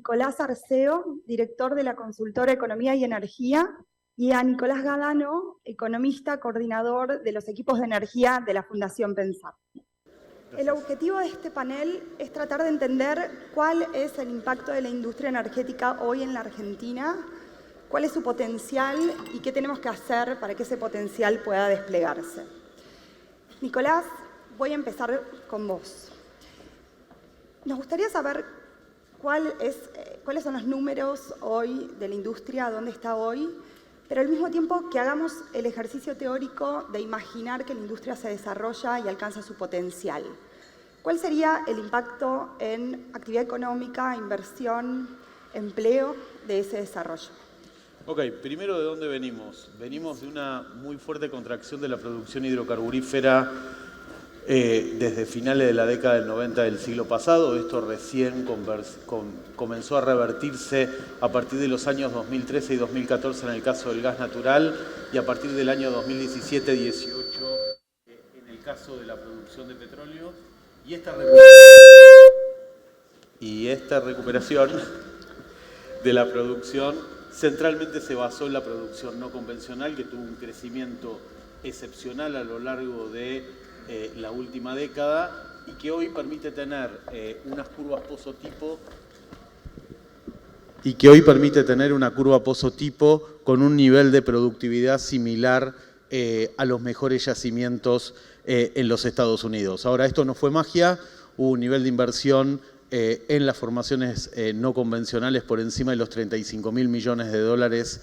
Nicolás Arceo, director de la consultora Economía y Energía, y a Nicolás Gadano, economista, coordinador de los equipos de energía de la Fundación Pensar. El objetivo de este panel es tratar de entender cuál es el impacto de la industria energética hoy en la Argentina, cuál es su potencial y qué tenemos que hacer para que ese potencial pueda desplegarse. Nicolás, voy a empezar con vos. Nos gustaría saber cuáles son los números hoy de la industria, dónde está hoy, pero al mismo tiempo que hagamos el ejercicio teórico de imaginar que la industria se desarrolla y alcanza su potencial. ¿Cuál sería el impacto en actividad económica, inversión, empleo de ese desarrollo? Ok, primero, ¿de dónde venimos? Venimos de una muy fuerte contracción de la producción hidrocarburífera desde finales de la década del 90 del siglo pasado. Esto recién comenzó a revertirse a partir de los años 2013 y 2014 en el caso del gas natural y a partir del año 2017-18 en el caso de la producción de petróleo. Y esta recuperación de la producción centralmente se basó en la producción no convencional, que tuvo un crecimiento excepcional a lo largo de la última década y que hoy permite tener unas curvas pozotipo con un nivel de productividad similar a los mejores yacimientos en los Estados Unidos. Ahora, esto no fue magia, hubo un nivel de inversión en las formaciones no convencionales por encima de los 35.000 millones de dólares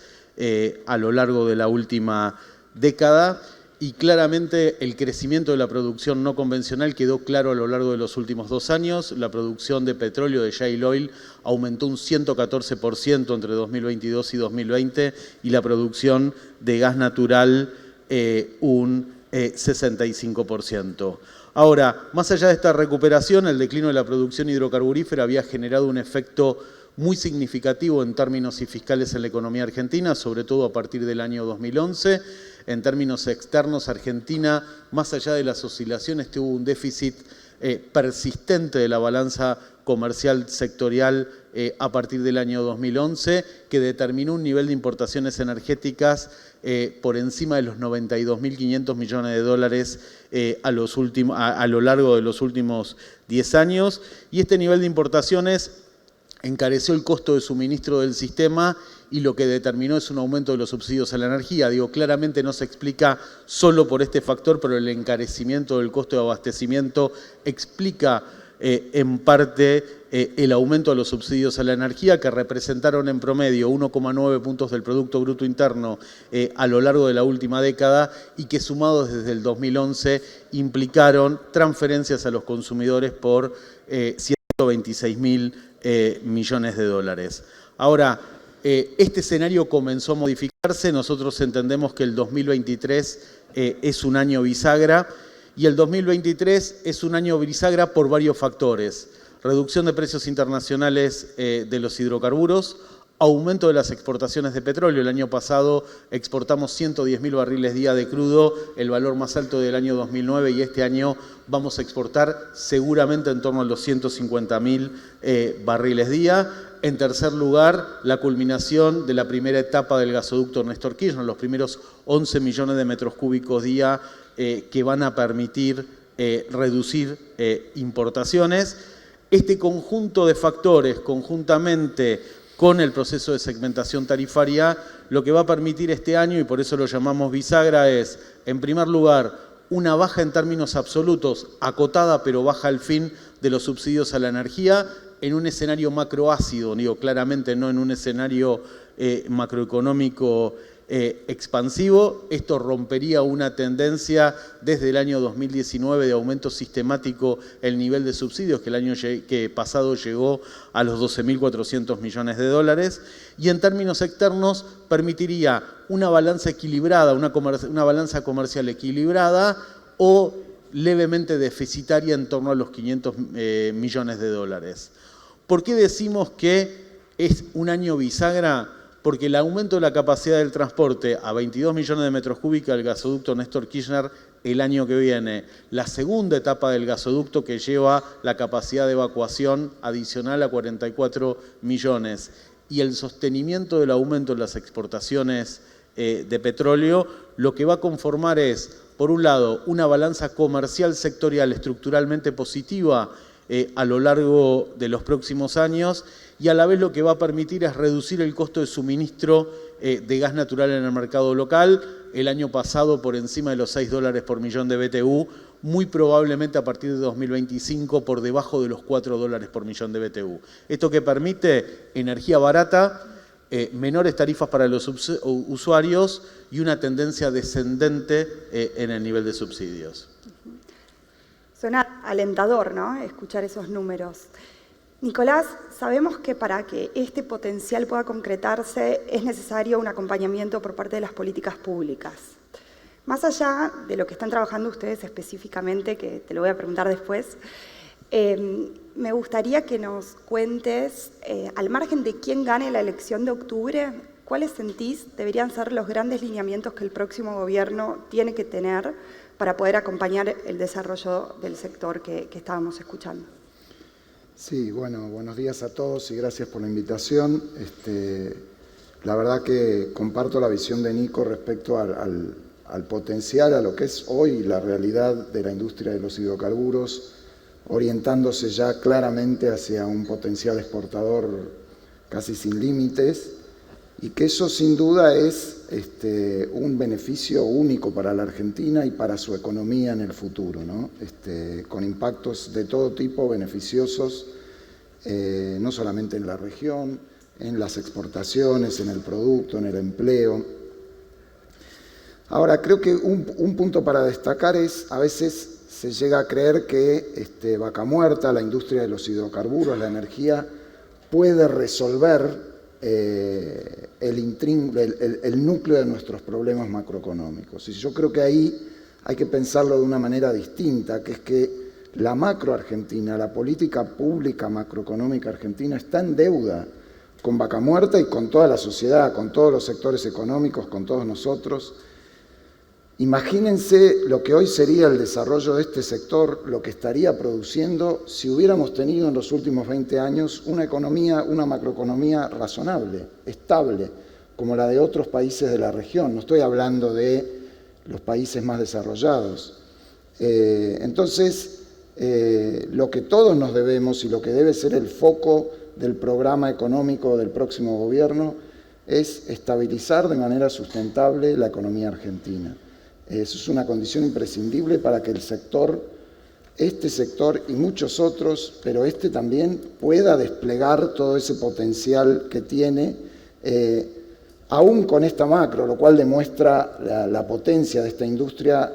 a lo largo de la última década. Y claramente el crecimiento de la producción no convencional quedó claro a lo largo de los últimos 2 años. La producción de petróleo, de shale oil, aumentó un 114% entre 2022 y 2020 y la producción de gas natural un 65%. Ahora, más allá de esta recuperación, el declino de la producción hidrocarburífera había generado un efecto muy significativo en términos fiscales en la economía argentina, sobre todo a partir del año 2011. En términos externos, Argentina, más allá de las oscilaciones, tuvo un déficit persistente de la balanza comercial sectorial a partir del año 2011, que determinó un nivel de importaciones energéticas por encima de los 92.500 millones de dólares a lo largo de los últimos 10 años. Y este nivel de importaciones encareció el costo de suministro del sistema y lo que determinó es un aumento de los subsidios a la energía. Claramente no se explica solo por este factor, pero el encarecimiento del costo de abastecimiento explica en parte el aumento de los subsidios a la energía, que representaron en promedio 1,9 puntos del Producto Bruto Interno a lo largo de la última década y que sumados desde el 2011 implicaron transferencias a los consumidores por 126.000 millones de dólares. Ahora, este escenario comenzó a modificarse. Nosotros entendemos que el 2023 es un año bisagra y el 2023 es un año bisagra por varios factores. Reducción de precios internacionales de los hidrocarburos, aumento de las exportaciones de petróleo. El año pasado exportamos 110.000 barriles día de crudo, el valor más alto del año 2009, y este año vamos a exportar seguramente en torno a los 150.000 barriles día. En tercer lugar, la culminación de la primera etapa del gasoducto Néstor Kirchner, los primeros 11 millones de metros cúbicos día que van a permitir reducir importaciones. Este conjunto de factores, conjuntamente con el proceso de segmentación tarifaria, lo que va a permitir este año, y por eso lo llamamos bisagra, es, en primer lugar, una baja en términos absolutos, acotada pero baja al fin, de los subsidios a la energía, en un escenario macroácido, claramente no en un escenario macroeconómico expansivo. Esto rompería una tendencia desde el año 2019 de aumento sistemático el nivel de subsidios, que el año pasado llegó a los 12.400 millones de dólares. Y en términos externos permitiría una balanza equilibrada, una balanza comercial equilibrada o levemente deficitaria en torno a los 500 millones de dólares. ¿Por qué decimos que es un año bisagra? porque el aumento de la capacidad del transporte a 22 millones de metros cúbicos del gasoducto Néstor Kirchner el año que viene, la segunda etapa del gasoducto que lleva la capacidad de evacuación adicional a 44 millones, y el sostenimiento del aumento en las exportaciones de petróleo, lo que va a conformar es, por un lado, una balanza comercial sectorial estructuralmente positiva a lo largo de los próximos años, y a la vez lo que va a permitir es reducir el costo de suministro de gas natural en el mercado local, el año pasado por encima de los $6 por millón de BTU, muy probablemente a partir de 2025 por debajo de los $4 por millón de BTU. Esto que permite energía barata, menores tarifas para los usuarios y una tendencia descendente en el nivel de subsidios. Suena alentador, ¿no?, escuchar esos números. Nicolás, sabemos que para que este potencial pueda concretarse es necesario un acompañamiento por parte de las políticas públicas. Más allá de lo que están trabajando ustedes específicamente, que te lo voy a preguntar después, me gustaría que nos cuentes, al margen de quién gane la elección de octubre, ¿cuáles sentís deberían ser los grandes lineamientos que el próximo gobierno tiene que tener para poder acompañar el desarrollo del sector que estábamos escuchando? Sí, bueno, buenos días a todos y gracias por la invitación. La verdad que comparto la visión de Nico respecto al potencial, a lo que es hoy la realidad de la industria de los hidrocarburos, orientándose ya claramente hacia un potencial exportador casi sin límites, y que eso sin duda es un beneficio único para la Argentina y para su economía en el futuro, ¿no? Con impactos de todo tipo beneficiosos, no solamente en la región, en las exportaciones, en el producto, en el empleo. Ahora, creo que un punto para destacar es, a veces se llega a creer que Vaca Muerta, la industria de los hidrocarburos, la energía, puede resolver el núcleo de nuestros problemas macroeconómicos. Y yo creo que ahí hay que pensarlo de una manera distinta, que es que la macro argentina, la política pública macroeconómica argentina está en deuda con Vaca Muerta y con toda la sociedad, con todos los sectores económicos, con todos nosotros. Imagínense lo que hoy sería el desarrollo de este sector, lo que estaría produciendo si hubiéramos tenido en los últimos 20 años una economía, una macroeconomía razonable, estable, como la de otros países de la región. No estoy hablando de los países más desarrollados. Entonces, lo que todos nos debemos y lo que debe ser el foco del programa económico del próximo gobierno es estabilizar de manera sustentable la economía argentina. Eso es una condición imprescindible para que el sector, este sector y muchos otros, pero también pueda desplegar todo ese potencial que tiene, aún con esta macro, lo cual demuestra la potencia de esta industria.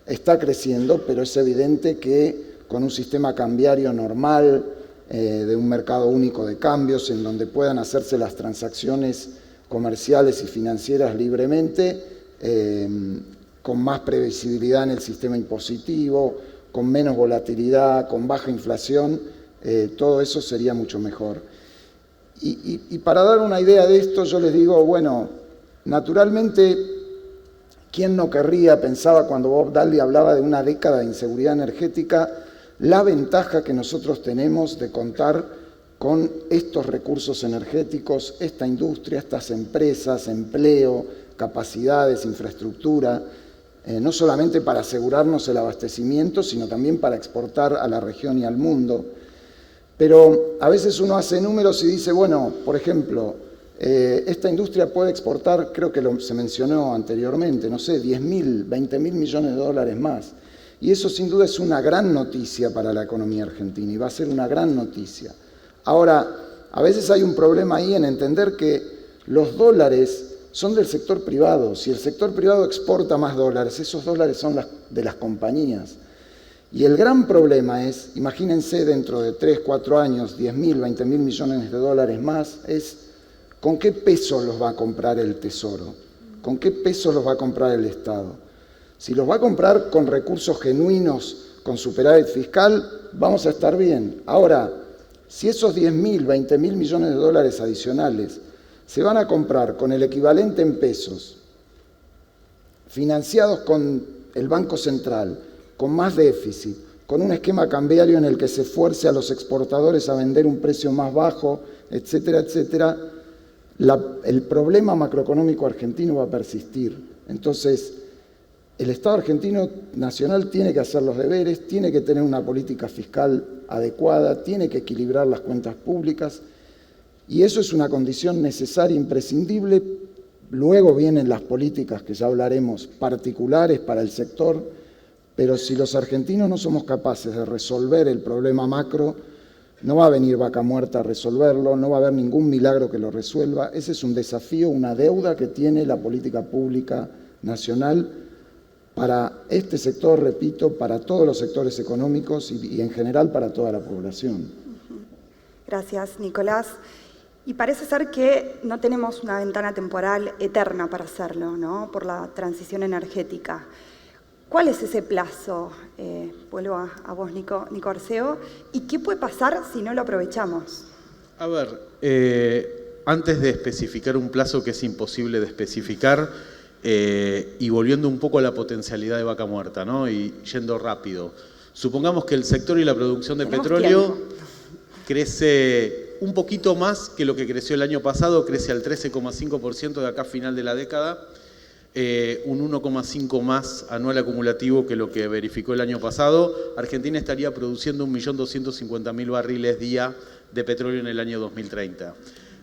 Está creciendo, pero es evidente que con un sistema cambiario normal, de un mercado único de cambios, en donde puedan hacerse las transacciones comerciales y financieras libremente, con más previsibilidad en el sistema impositivo, con menos volatilidad, con baja inflación, todo eso sería mucho mejor. Y para dar una idea de esto, yo les digo, bueno, naturalmente, ¿quién no querría, pensaba cuando Bob Dudley hablaba de una década de inseguridad energética, la ventaja que nosotros tenemos de contar con estos recursos energéticos, esta industria, estas empresas, empleo, capacidades, infraestructura, no solamente para asegurarnos el abastecimiento, sino también para exportar a la región y al mundo. Pero a veces uno hace números y dice, bueno, por ejemplo, esta industria puede exportar, creo que se mencionó anteriormente, no sé, 10.000, 20.000 millones de dólares más. Y eso sin duda es una gran noticia para la economía argentina y va a ser una gran noticia. Ahora, a veces hay un problema ahí en entender que los dólares son del sector privado. Si el sector privado exporta más dólares, esos dólares son de las compañías. Y el gran problema es, imagínense dentro de 3, 4 años, 10.000, 20.000 millones de dólares más, es ¿con qué peso los va a comprar el Tesoro? ¿Con qué peso los va a comprar el Estado? Si los va a comprar con recursos genuinos, con superávit fiscal, vamos a estar bien. Ahora, si esos 10.000, 20.000 millones de dólares adicionales se van a comprar con el equivalente en pesos, financiados con el Banco Central, con más déficit, con un esquema cambiario en el que se fuerce a los exportadores a vender un precio más bajo, etcétera, etcétera, el problema macroeconómico argentino va a persistir. Entonces, el Estado argentino nacional tiene que hacer los deberes, tiene que tener una política fiscal adecuada, tiene que equilibrar las cuentas públicas, y eso es una condición necesaria, imprescindible. Luego vienen las políticas, que ya hablaremos, particulares para el sector, pero si los argentinos no somos capaces de resolver el problema macro, no va a venir Vaca Muerta a resolverlo, no va a haber ningún milagro que lo resuelva. Ese es un desafío, una deuda que tiene la política pública nacional para este sector, repito, para todos los sectores económicos y en general para toda la población. Gracias, Nicolás. Y parece ser que no tenemos una ventana temporal eterna para hacerlo, ¿no? Por la transición energética. ¿Cuál es ese plazo? Vuelvo a vos, Nico Arceo. ¿Y qué puede pasar si no lo aprovechamos? A ver, antes de especificar un plazo que es imposible de especificar, y volviendo un poco a la potencialidad de Vaca Muerta, ¿no? Y yendo rápido. Supongamos que el sector y la producción de petróleo crece un poquito más que lo que creció el año pasado, crece al 13,5% de acá a final de la década, un 1,5 más anual acumulativo que lo que verificó el año pasado. Argentina estaría produciendo 1.250.000 barriles día de petróleo en el año 2030.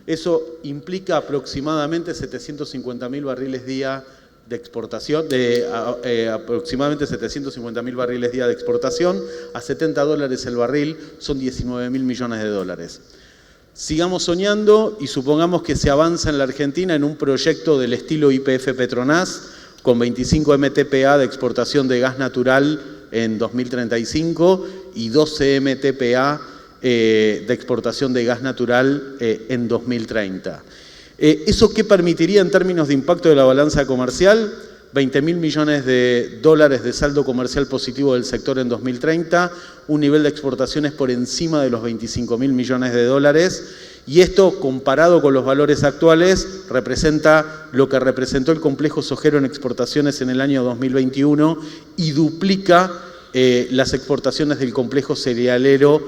Eso implica aproximadamente 750.000 barriles día de exportación, aproximadamente 750.000 barriles día de exportación, a $70 el barril, son 19.000 millones de dólares. Sigamos soñando y supongamos que se avanza en la Argentina en un proyecto del estilo YPF Petronas, con 25 MTPA de exportación de gas natural en 2035 y 12 MTPA de exportación de gas natural en 2030. ¿Eso qué permitiría en términos de impacto de la balanza comercial? 20.000 millones de dólares de saldo comercial positivo del sector en 2030, un nivel de exportaciones por encima de los 25.000 millones de dólares, y esto, comparado con los valores actuales, representa lo que representó el complejo sojero en exportaciones en el año 2021 y duplica las exportaciones del complejo cerealero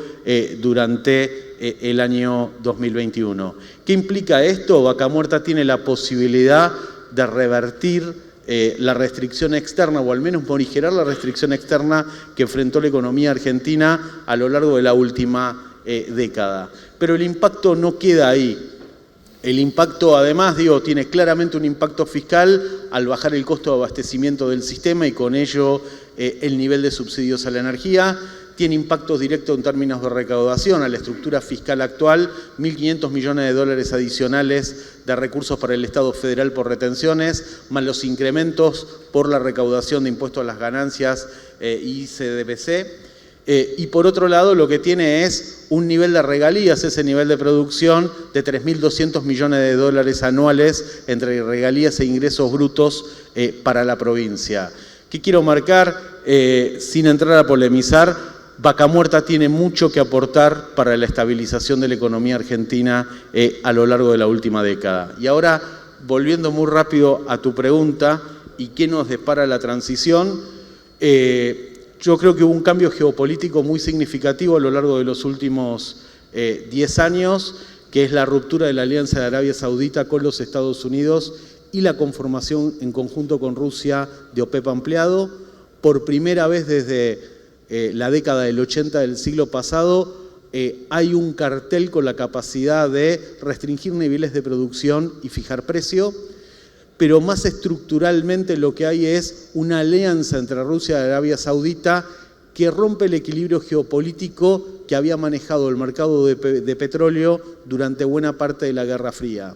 durante el año 2021. ¿Qué implica esto? Vaca Muerta tiene la posibilidad de revertir la restricción externa, o al menos morigerar la restricción externa que enfrentó la economía argentina a lo largo de la última década. Pero el impacto no queda ahí. El impacto, además, tiene claramente un impacto fiscal al bajar el costo de abastecimiento del sistema y con ello el nivel de subsidios a la energía. Tiene impactos directos en términos de recaudación a la estructura fiscal actual, 1.500 millones de dólares adicionales de recursos para el Estado federal por retenciones, más los incrementos por la recaudación de impuestos a las ganancias y CDBC. Y por otro lado, lo que tiene es un nivel de regalías, ese nivel de producción de 3.200 millones de dólares anuales entre regalías e ingresos brutos para la provincia. ¿Qué quiero marcar? Sin entrar a polemizar, Vaca Muerta tiene mucho que aportar para la estabilización de la economía argentina a lo largo de la última década. Y ahora, volviendo muy rápido a tu pregunta, ¿y qué nos depara la transición? Yo creo que hubo un cambio geopolítico muy significativo a lo largo de los últimos 10 años, que es la ruptura de la alianza de Arabia Saudita con los Estados Unidos y la conformación en conjunto con Rusia de OPEP ampliado. Por primera vez desde la década del 80 del siglo pasado, hay un cartel con la capacidad de restringir niveles de producción y fijar precio, pero más estructuralmente lo que hay es una alianza entre Rusia y Arabia Saudita que rompe el equilibrio geopolítico que había manejado el mercado de petróleo durante buena parte de la Guerra Fría.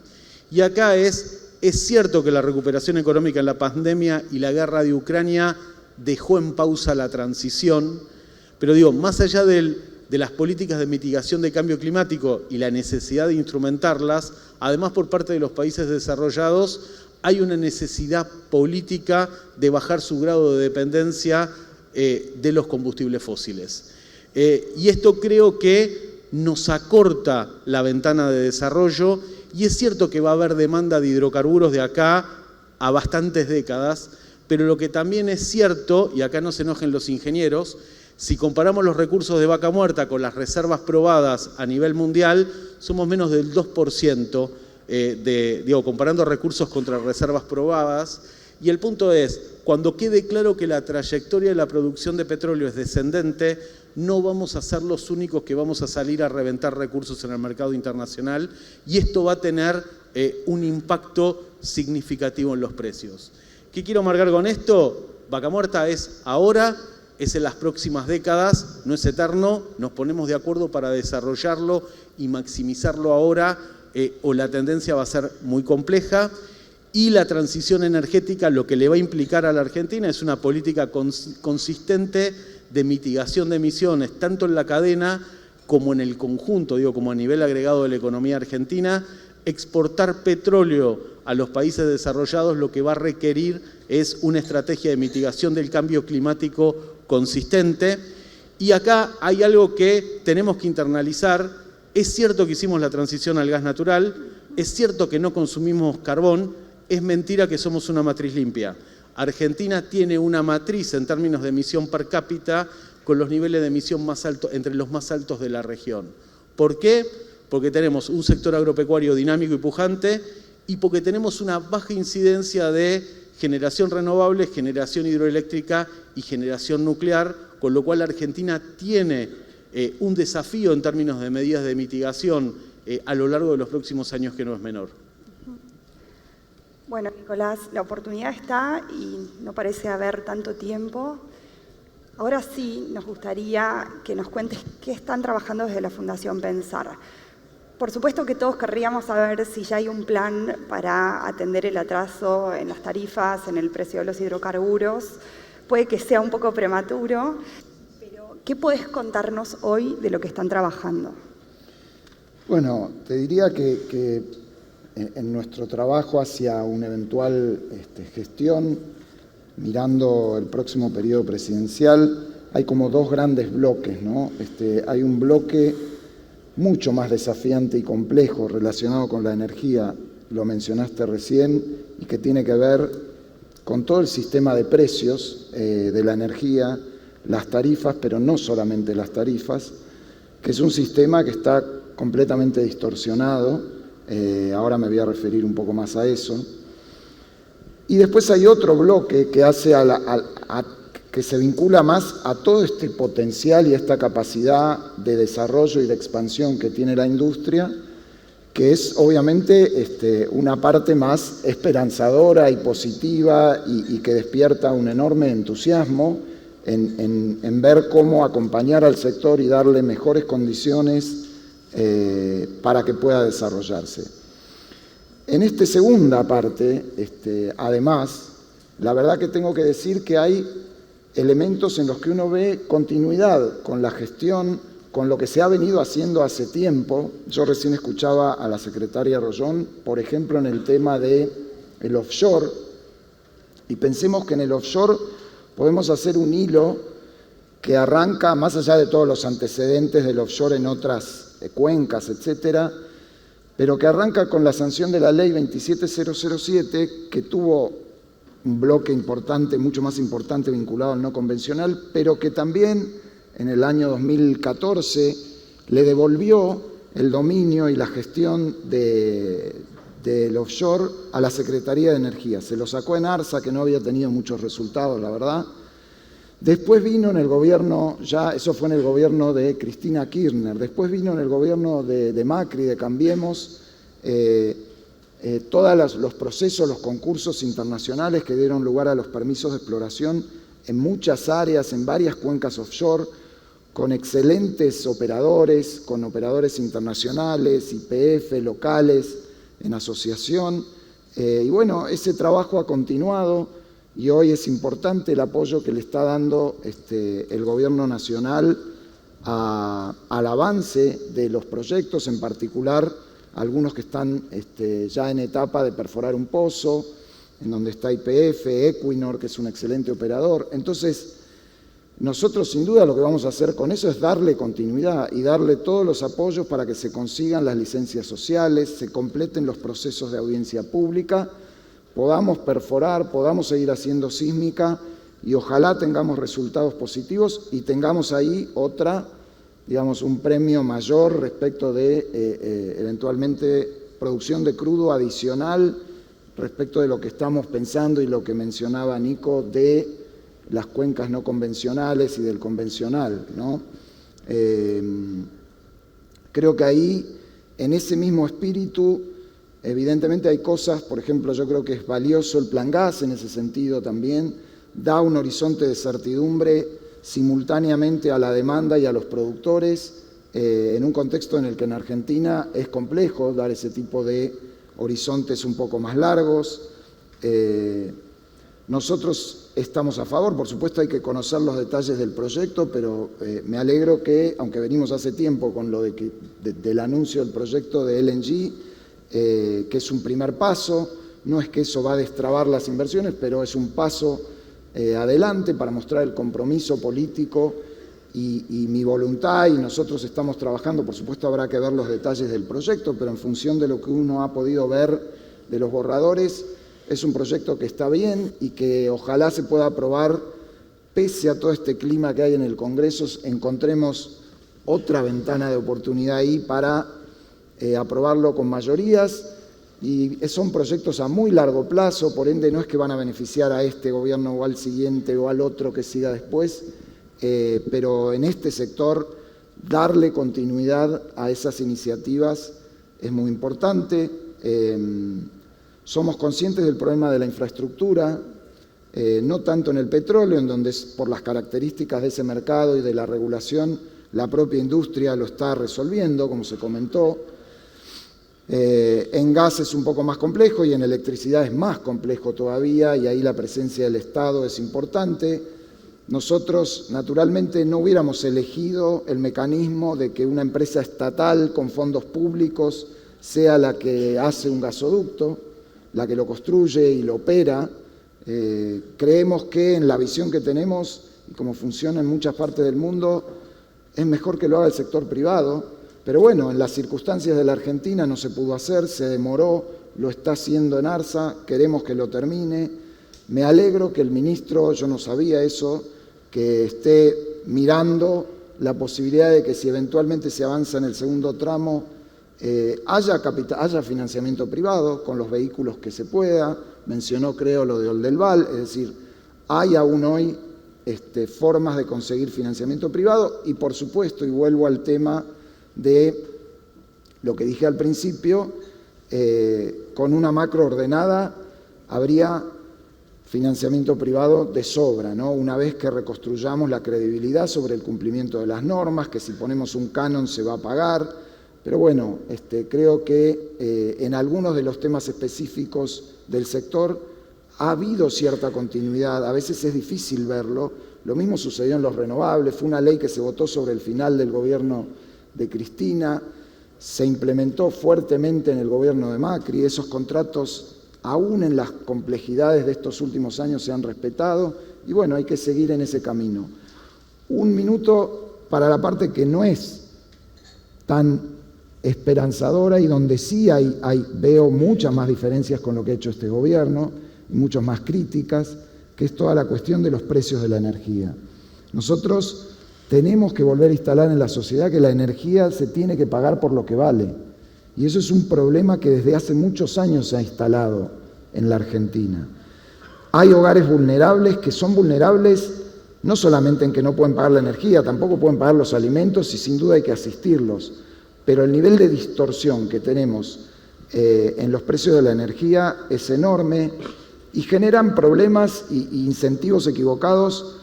Y acá es cierto que la recuperación económica en la pandemia y la guerra de Ucrania dejó en pausa la transición, pero más allá de las políticas de mitigación de cambio climático y la necesidad de instrumentarlas, además por parte de los países desarrollados, hay una necesidad política de bajar su grado de dependencia de los combustibles fósiles. Y esto creo que nos acorta la ventana de desarrollo y es cierto que va a haber demanda de hidrocarburos de acá a bastantes décadas, pero lo que también es cierto, y acá no se enojen los ingenieros, si comparamos los recursos de Vaca Muerta con las reservas probadas a nivel mundial, somos menos del 2%, comparando recursos contra reservas probadas. Y el punto es, cuando quede claro que la trayectoria de la producción de petróleo es descendente, no vamos a ser los únicos que vamos a salir a reventar recursos en el mercado internacional, y esto va a tener un impacto significativo en los precios. ¿Qué quiero marcar con esto? Vaca Muerta es ahora, es en las próximas décadas, no es eterno, nos ponemos de acuerdo para desarrollarlo y maximizarlo ahora, o la tendencia va a ser muy compleja. Y la transición energética lo que le va a implicar a la Argentina es una política consistente de mitigación de emisiones, tanto en la cadena como en el conjunto, como a nivel agregado de la economía argentina. Exportar petróleo a los países desarrollados lo que va a requerir es una estrategia de mitigación del cambio climático consistente. Y acá hay algo que tenemos que internalizar. Es cierto que hicimos la transición al gas natural, es cierto que no consumimos carbón, es mentira que somos una matriz limpia. Argentina tiene una matriz en términos de emisión per cápita con los niveles de emisión más altos, entre los más altos de la región. ¿Por qué? Porque tenemos un sector agropecuario dinámico y pujante, y porque tenemos una baja incidencia de generación renovable, generación hidroeléctrica y generación nuclear, con lo cual Argentina tiene un desafío en términos de medidas de mitigación a lo largo de los próximos años que no es menor. Bueno, Nicolás, la oportunidad está y no parece haber tanto tiempo. Ahora sí nos gustaría que nos cuentes qué están trabajando desde la Fundación Pensar. Por supuesto que todos querríamos saber si ya hay un plan para atender el atraso en las tarifas, en el precio de los hidrocarburos. Puede que sea un poco prematuro, pero ¿qué podés contarnos hoy de lo que están trabajando? Bueno, te diría que en nuestro trabajo hacia una eventual gestión, mirando el próximo periodo presidencial, hay como dos grandes bloques, ¿no? Hay un bloque mucho más desafiante y complejo relacionado con la energía, lo mencionaste recién, y que tiene que ver con todo el sistema de precios de la energía, las tarifas, pero no solamente las tarifas, que es un sistema que está completamente distorsionado. Ahora me voy a referir un poco más a eso. Y después hay otro bloque que hace que se vincula más a todo este potencial y esta capacidad de desarrollo y de expansión que tiene la industria, que es obviamente una parte más esperanzadora y positiva y que despierta un enorme entusiasmo en ver cómo acompañar al sector y darle mejores condiciones para que pueda desarrollarse. En esta segunda parte, además, la verdad que tengo que decir que hay elementos en los que uno ve continuidad con la gestión, con lo que se ha venido haciendo hace tiempo. Yo recién escuchaba a la secretaria Rollón, por ejemplo, en el tema del offshore, y pensemos que en el offshore podemos hacer un hilo que arranca, más allá de todos los antecedentes del offshore en otras cuencas, etcétera, pero que arranca con la sanción de la ley 27007, que tuvo un bloque importante, mucho más importante vinculado al no convencional, pero que también en el año 2014 le devolvió el dominio y la gestión del offshore a la Secretaría de Energía. Se lo sacó en ARSA, que no había tenido muchos resultados, la verdad. Después vino en el gobierno, ya eso fue en el gobierno de Cristina Kirchner, después vino en el gobierno de Macri, de Cambiemos, todos los procesos, los concursos internacionales que dieron lugar a los permisos de exploración en muchas áreas, en varias cuencas offshore, con excelentes operadores, con operadores internacionales, YPF, locales, en asociación. Y bueno, ese trabajo ha continuado. Y hoy es importante el apoyo que le está dando el gobierno nacional al avance de los proyectos, en particular algunos que están ya en etapa de perforar un pozo, en donde está YPF, Equinor, que es un excelente operador. Entonces, Nosotros sin duda lo que vamos a hacer con eso es darle continuidad y darle todos los apoyos para que se consigan las licencias sociales, se completen los procesos de audiencia pública, podamos perforar, podamos seguir haciendo sísmica y ojalá tengamos resultados positivos y tengamos ahí otra, digamos, un premio mayor respecto de eventualmente producción de crudo adicional respecto de lo que estamos pensando y lo que mencionaba Nico de las cuencas no convencionales y del convencional, ¿no? Creo que ahí, en ese mismo espíritu, evidentemente hay cosas, por ejemplo, yo creo que es valioso el Plan Gas en ese sentido también, da un horizonte de certidumbre simultáneamente a la demanda y a los productores, en un contexto en el que en Argentina es complejo dar ese tipo de horizontes un poco más largos. Nosotros estamos a favor, por supuesto hay que conocer los detalles del proyecto, pero me alegro que, aunque venimos hace tiempo con lo del anuncio del proyecto de LNG, que es un primer paso, no es que eso va a destrabar las inversiones, pero es un paso adelante para mostrar el compromiso político y mi voluntad, y nosotros estamos trabajando, por supuesto habrá que ver los detalles del proyecto, pero en función de lo que uno ha podido ver de los borradores, es un proyecto que está bien y que ojalá se pueda aprobar pese a todo este clima que hay en el Congreso, encontremos otra ventana de oportunidad ahí para aprobarlo con mayorías, y son proyectos a muy largo plazo, por ende no es que van a beneficiar a este gobierno o al siguiente o al otro que siga después, pero en este sector darle continuidad a esas iniciativas es muy importante. Somos conscientes del problema de la infraestructura, no tanto en el petróleo, en donde por las características de ese mercado y de la regulación, la propia industria lo está resolviendo, como se comentó. En gas es un poco más complejo y en electricidad es más complejo todavía, y ahí la presencia del Estado es importante. Nosotros, naturalmente, no hubiéramos elegido el mecanismo de que una empresa estatal con fondos públicos sea la que hace un gasoducto, la que lo construye y lo opera. Creemos que en la visión que tenemos y como funciona en muchas partes del mundo, es mejor que lo haga el sector privado, pero bueno, en las circunstancias de la Argentina no se pudo hacer, se demoró, lo está haciendo en ARSA, queremos que lo termine. Me alegro que el ministro, yo no sabía eso, que esté mirando la posibilidad de que si eventualmente se avanza en el segundo tramo, haya financiamiento privado con los vehículos que se pueda. Mencionó, creo, lo de Oldelval, es decir, hay aún hoy formas de conseguir financiamiento privado y, por supuesto, y vuelvo al tema de lo que dije al principio, con una macro ordenada habría financiamiento privado de sobra, ¿no? Una vez que reconstruyamos la credibilidad sobre el cumplimiento de las normas, que si ponemos un canon se va a pagar. Pero bueno, creo que en algunos de los temas específicos del sector ha habido cierta continuidad, a veces es difícil verlo. Lo mismo sucedió en los renovables, fue una ley que se votó sobre el final del gobierno de Cristina, se implementó fuertemente en el gobierno de Macri, esos contratos aún en las complejidades de estos últimos años se han respetado, y bueno, hay que seguir en ese camino. Un minuto para la parte que no es tan esperanzadora y donde sí veo muchas más diferencias con lo que ha hecho este gobierno, y muchas más críticas, que es toda la cuestión de los precios de la energía. Nosotros tenemos que volver a instalar en la sociedad que la energía se tiene que pagar por lo que vale. Y eso es un problema que desde hace muchos años se ha instalado en la Argentina. Hay hogares vulnerables que son vulnerables no solamente en que no pueden pagar la energía, tampoco pueden pagar los alimentos y sin duda hay que asistirlos. Pero el nivel de distorsión que tenemos en los precios de la energía es enorme y generan problemas e incentivos equivocados,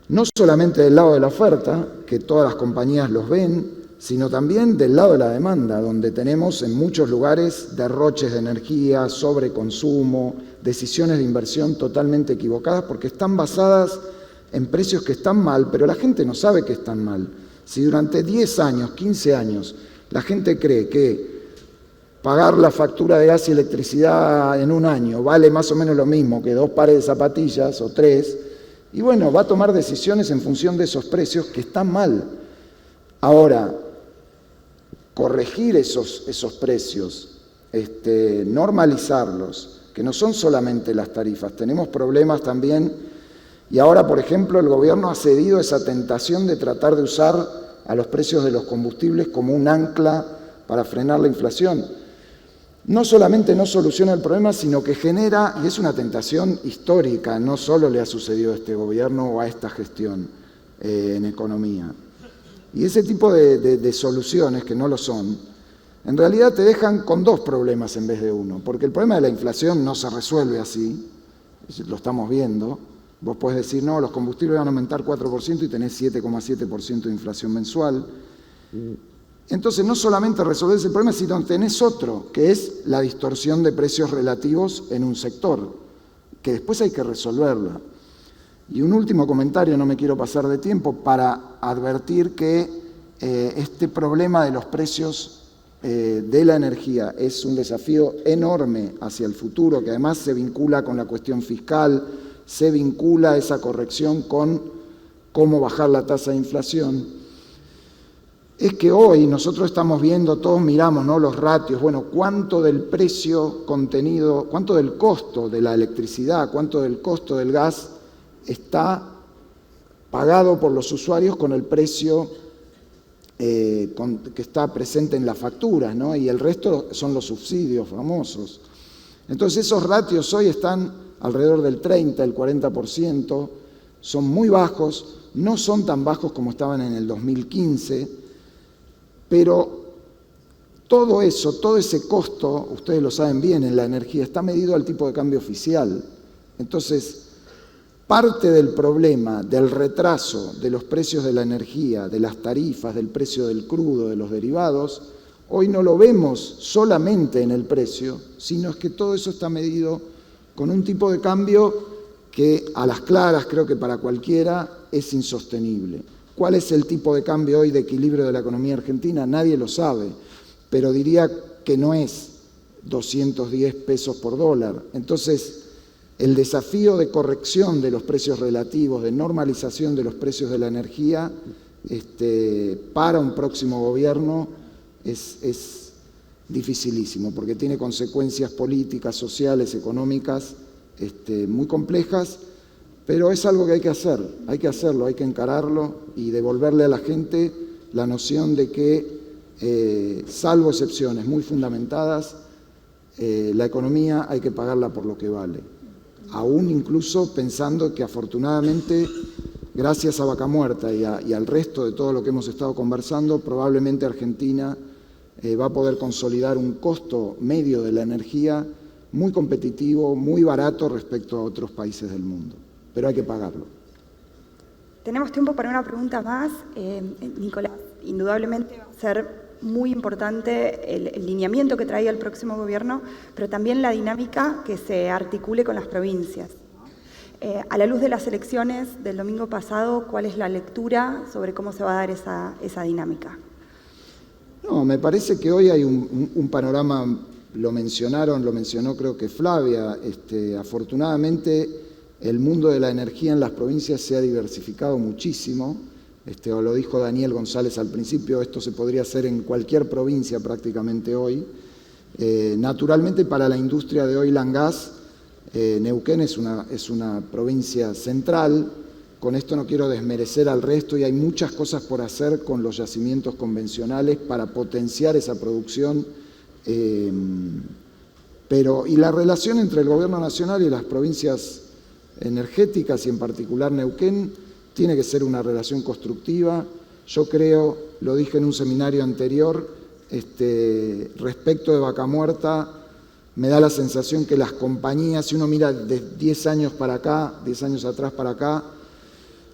no solamente del lado de la oferta, que todas las compañías los ven, sino también del lado de la demanda, donde tenemos en muchos lugares derroches de energía, sobreconsumo, decisiones de inversión totalmente equivocadas, porque están basadas en precios que están mal, pero la gente no sabe que están mal. Si durante 10 años, 15 años, la gente cree que pagar la factura de gas y electricidad en un año vale más o menos lo mismo que 2 pares de zapatillas o 3, Y bueno, va a tomar decisiones en función de esos precios que están mal. Ahora, corregir esos precios, normalizarlos, que no son solamente las tarifas, tenemos problemas también, y ahora, por ejemplo, el gobierno ha cedido esa tentación de tratar de usar a los precios de los combustibles como un ancla para frenar la inflación. No solamente no soluciona el problema, sino que genera, y es una tentación histórica, no solo le ha sucedido a este gobierno o a esta gestión en economía. Y ese tipo de soluciones, que no lo son, en realidad te dejan con dos problemas en vez de uno, porque el problema de la inflación no se resuelve así, lo estamos viendo. Vos podés decir, no, los combustibles van a aumentar 4% y tenés 7,7% de inflación mensual. Entonces no solamente resolvés el problema, sino tenés otro, que es la distorsión de precios relativos en un sector, que después hay que resolverla. Y un último comentario, no me quiero pasar de tiempo, para advertir que este problema de los precios de la energía es un desafío enorme hacia el futuro, que además se vincula con la cuestión fiscal, se vincula esa corrección con cómo bajar la tasa de inflación. Es que hoy nosotros estamos viendo, todos miramos, ¿no?, los ratios, bueno, cuánto del precio contenido, cuánto del costo de la electricidad, cuánto del costo del gas está pagado por los usuarios con el precio que está presente en las facturas, ¿no? Y el resto son los subsidios famosos. Entonces esos ratios hoy están alrededor del 30, el 40%, son muy bajos, no son tan bajos como estaban en el 2015, pero todo eso, todo ese costo, ustedes lo saben bien, en la energía está medido al tipo de cambio oficial. Entonces, parte del problema del retraso de los precios de la energía, de las tarifas, del precio del crudo, de los derivados, hoy no lo vemos solamente en el precio, sino es que todo eso está medido con un tipo de cambio que a las claras, creo que para cualquiera, es insostenible. ¿Cuál es el tipo de cambio hoy de equilibrio de la economía argentina? Nadie lo sabe, pero diría que no es 210 pesos por dólar. Entonces, el desafío de corrección de los precios relativos, de normalización de los precios de la energía, para un próximo gobierno es dificilísimo, porque tiene consecuencias políticas, sociales, económicas muy complejas, pero es algo que hay que hacer, hay que hacerlo, hay que encararlo y devolverle a la gente la noción de que, salvo excepciones muy fundamentadas, la economía hay que pagarla por lo que vale. Aún incluso pensando que afortunadamente, gracias a Vaca Muerta y al resto de todo lo que hemos estado conversando, probablemente Argentina va a poder consolidar un costo medio de la energía muy competitivo, muy barato respecto a otros países del mundo. Pero hay que pagarlo. Tenemos tiempo para una pregunta más. Nicolás, indudablemente va a ser muy importante el lineamiento que traiga el próximo gobierno, pero también la dinámica que se articule con las provincias. A la luz de las elecciones del domingo pasado, ¿cuál es la lectura sobre cómo se va a dar esa dinámica? No, me parece que hoy hay un panorama, lo mencionó creo que Flavia, afortunadamente el mundo de la energía en las provincias se ha diversificado muchísimo, o lo dijo Daniel González al principio, esto se podría hacer en cualquier provincia prácticamente hoy. Naturalmente para la industria de oil and gas, Neuquén es una provincia central. Con esto no quiero desmerecer al resto y hay muchas cosas por hacer con los yacimientos convencionales para potenciar esa producción. Y la relación entre el gobierno nacional y las provincias energéticas y en particular Neuquén tiene que ser una relación constructiva. Yo creo, lo dije en un seminario anterior, respecto de Vaca Muerta, me da la sensación que las compañías, si uno mira de 10 años para acá, 10 años atrás para acá,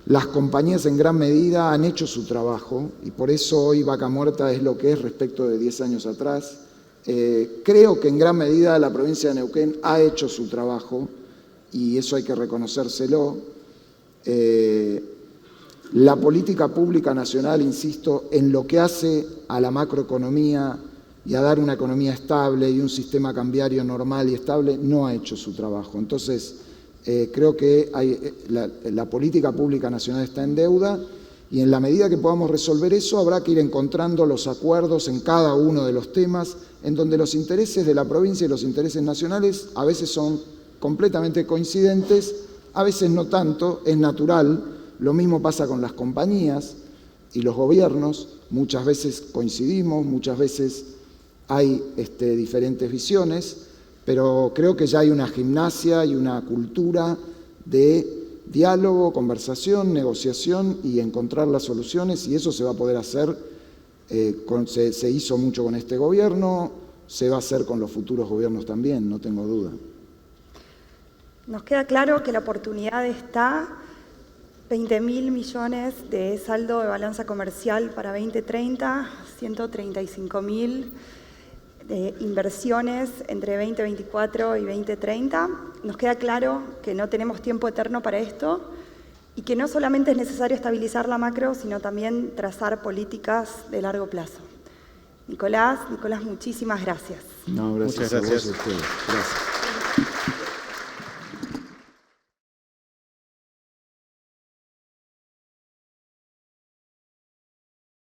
las compañías en gran medida han hecho su trabajo y por eso hoy Vaca Muerta es lo que es respecto de 10 años atrás. Creo que en gran medida la provincia de Neuquén ha hecho su trabajo y eso hay que reconocérselo. La política pública nacional, insisto, en lo que hace a la macroeconomía y a dar una economía estable y un sistema cambiario normal y estable, no ha hecho su trabajo. Entonces, Creo que la política pública nacional está en deuda y en la medida que podamos resolver eso habrá que ir encontrando los acuerdos en cada uno de los temas en donde los intereses de la provincia y los intereses nacionales a veces son completamente coincidentes, a veces no tanto, es natural. Lo mismo pasa con las compañías y los gobiernos, muchas veces coincidimos, muchas veces hay diferentes visiones, pero creo que ya hay una gimnasia y una cultura de diálogo, conversación, negociación y encontrar las soluciones, y eso se va a poder hacer, se hizo mucho con este gobierno, se va a hacer con los futuros gobiernos también, no tengo duda. Nos queda claro que la oportunidad está, 20.000 millones de saldo de balanza comercial para 2030, 135.000 de inversiones entre 2024 y 2030. Nos queda claro que no tenemos tiempo eterno para esto y que no solamente es necesario estabilizar la macro, sino también trazar políticas de largo plazo. Nicolás, muchísimas gracias. No, gracias. Muchas gracias. A vos y a ustedes. Gracias.